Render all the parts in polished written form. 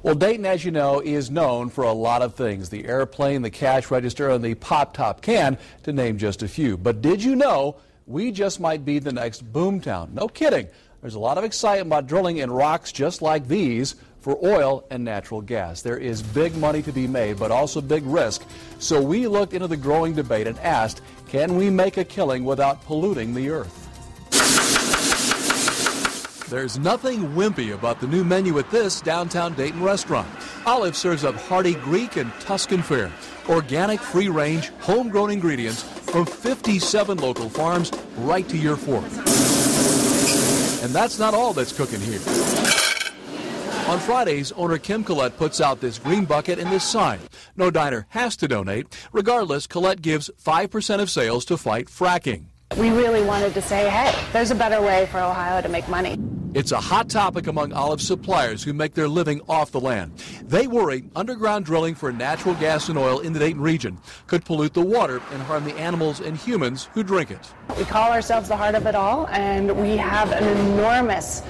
Well, Dayton, as you know, is known for a lot of things. The airplane, the cash register, and the pop-top can, to name just a few. But did you know we just might be the next boomtown? No kidding. There's a lot of excitement about drilling in rocks just like these for oil and natural gas. There is big money to be made, but also big risk. So we looked into the growing debate and asked, can we make a killing without polluting the earth? There's nothing wimpy about the new menu at this downtown Dayton restaurant. Olive serves up hearty Greek and Tuscan fare, organic, free-range, homegrown ingredients from 57 local farms right to your fork. And that's not all that's cooking here. On Fridays, owner Kim Collette puts out this green bucket and this sign. No diner has to donate. Regardless, Collette gives 5% of sales to fight fracking. We really wanted to say, hey, there's a better way for Ohio to make money. It's a hot topic among olive suppliers who make their living off the land. They worry underground drilling for natural gas and oil in the Dayton region could pollute the water and harm the animals and humans who drink it. We call ourselves the heart of it all, and we have an enormous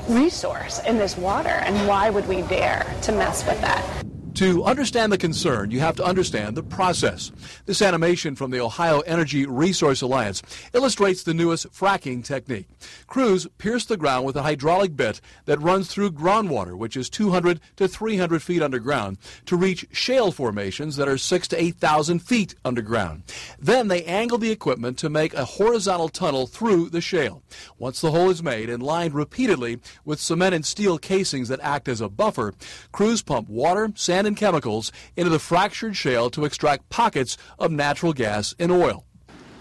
resource in this water, and why would we dare to mess with that? To understand the concern, you have to understand the process. This animation from the Ohio Energy Resource Alliance illustrates the newest fracking technique. Crews pierce the ground with a hydraulic bit that runs through groundwater, which is 200 to 300 feet underground, to reach shale formations that are 6,000 to 8,000 feet underground. Then they angle the equipment to make a horizontal tunnel through the shale. Once the hole is made and lined repeatedly with cement and steel casings that act as a buffer, crews pump water, sand, and chemicals into the fractured shale to extract pockets of natural gas and oil.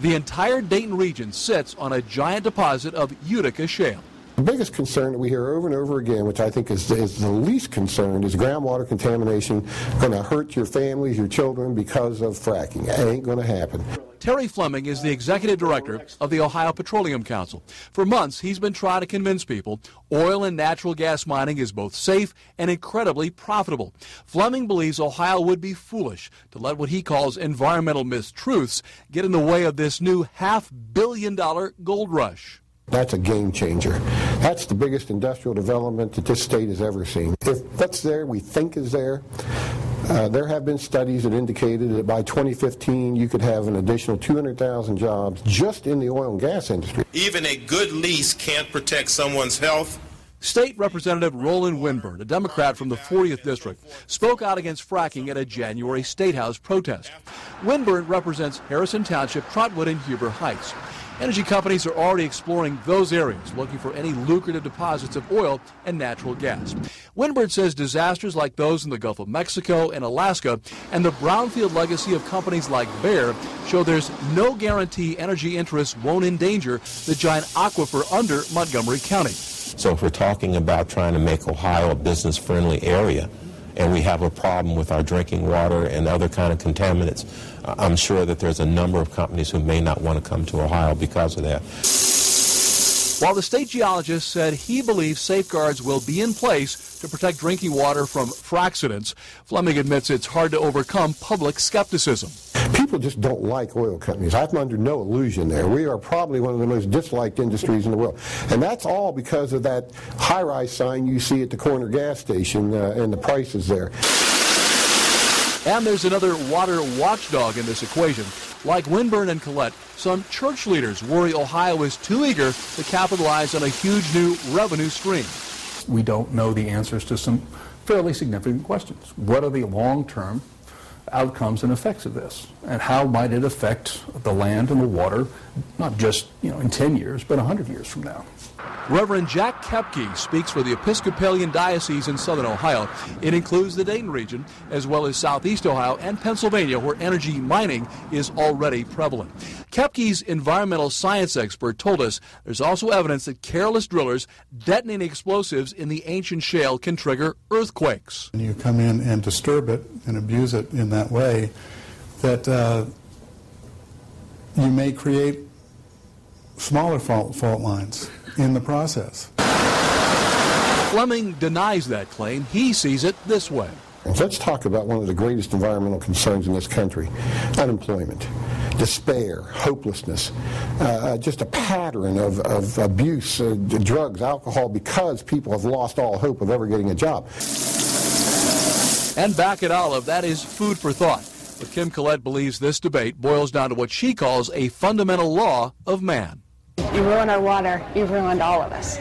The entire Dayton region sits on a giant deposit of Utica shale. The biggest concern that we hear over and over again, which I think is the least concerned, is groundwater contamination going to hurt your families, your children because of fracking. It ain't going to happen. Terry Fleming is the executive director of the Ohio Petroleum Council. For months, he's been trying to convince people oil and natural gas mining is both safe and incredibly profitable. Fleming believes Ohio would be foolish to let what he calls environmental mistruths get in the way of this new $500 million gold rush. That's a game changer. That's the biggest industrial development that this state has ever seen. If that's there, we think is there. There have been studies that indicated that by 2015 you could have an additional 200,000 jobs just in the oil and gas industry. Even a good lease can't protect someone's health. State Representative Roland Winburn, a Democrat from the 40th District, spoke out against fracking at a January State House protest. Winburn represents Harrison Township, Trotwood, and Huber Heights. Energy companies are already exploring those areas, looking for any lucrative deposits of oil and natural gas. Winburn says disasters like those in the Gulf of Mexico and Alaska and the brownfield legacy of companies like Bayer show there's no guarantee energy interests won't endanger the giant aquifer under Montgomery County. So if we're talking about trying to make Ohio a business-friendly area, and we have a problem with our drinking water and other kind of contaminants, I'm sure that there's a number of companies who may not want to come to Ohio because of that. While the state geologist said he believes safeguards will be in place to protect drinking water from fraccidents, Fleming admits it's hard to overcome public skepticism. People just don't like oil companies. I'm under no illusion there. We are probably one of the most disliked industries in the world. And that's all because of that high-rise sign you see at the corner gas station and the prices there. And there's another water watchdog in this equation. Like Winburn and Collette, some church leaders worry Ohio is too eager to capitalize on a huge new revenue stream. We don't know the answers to some fairly significant questions. What are the long-term outcomes and effects of this? And how might it affect the land and the water, not just in 10 years, but 100 years from now? Reverend Jack Kepke speaks for the Episcopalian Diocese in Southern Ohio. It includes the Dayton region, as well as Southeast Ohio and Pennsylvania, where energy mining is already prevalent. Kepke's environmental science expert told us there's also evidence that careless drillers detonating explosives in the ancient shale can trigger earthquakes. When you come in and disturb it and abuse it in that way, that you may create smaller fault lines in the process. Fleming denies that claim. He sees it this way. Let's talk about one of the greatest environmental concerns in this country: unemployment, despair, hopelessness, just a pattern of abuse, drugs, alcohol, because people have lost all hope of ever getting a job. And back at Olive, that is food for thought. But Kim Collette believes this debate boils down to what she calls a fundamental law of man. You ruin our water, you've ruined all of us.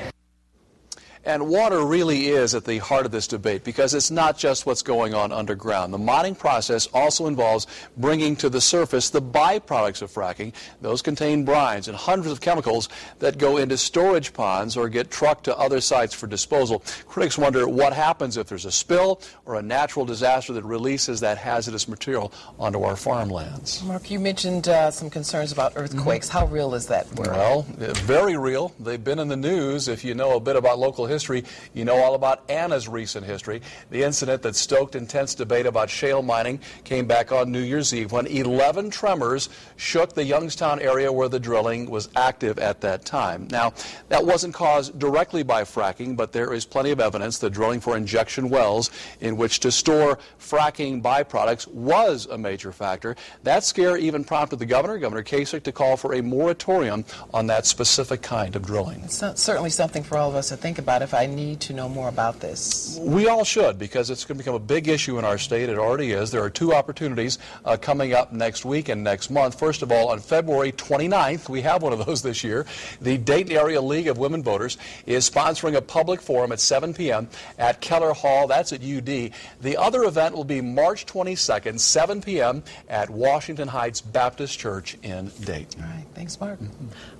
And water really is at the heart of this debate because it's not just what's going on underground. The mining process also involves bringing to the surface the byproducts of fracking. Those contain brines and hundreds of chemicals that go into storage ponds or get trucked to other sites for disposal. Critics wonder what happens if there's a spill or a natural disaster that releases that hazardous material onto our farmlands. Mark, you mentioned some concerns about earthquakes. How real is that worry? Well, very real. They've been in the news. If you know a bit about local history, you know all about Anna's recent history. The incident that stoked intense debate about shale mining came back on New Year's Eve when 11 tremors shook the Youngstown area where the drilling was active at that time. Now, that wasn't caused directly by fracking, but there is plenty of evidence that drilling for injection wells in which to store fracking byproducts was a major factor. That scare even prompted the governor, Governor Kasich, to call for a moratorium on that specific kind of drilling. It's certainly something for all of us to think about if I need to know more about this. We all should, because it's going to become a big issue in our state. It already is. There are two opportunities coming up next week and next month. First of all, on February 29th, we have one of those this year, the Dayton Area League of Women Voters is sponsoring a public forum at 7 p.m. at Keller Hall. That's at UD. The other event will be March 22nd, 7 p.m. at Washington Heights Baptist Church in Dayton. All right. Thanks, Mark.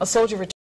A soldier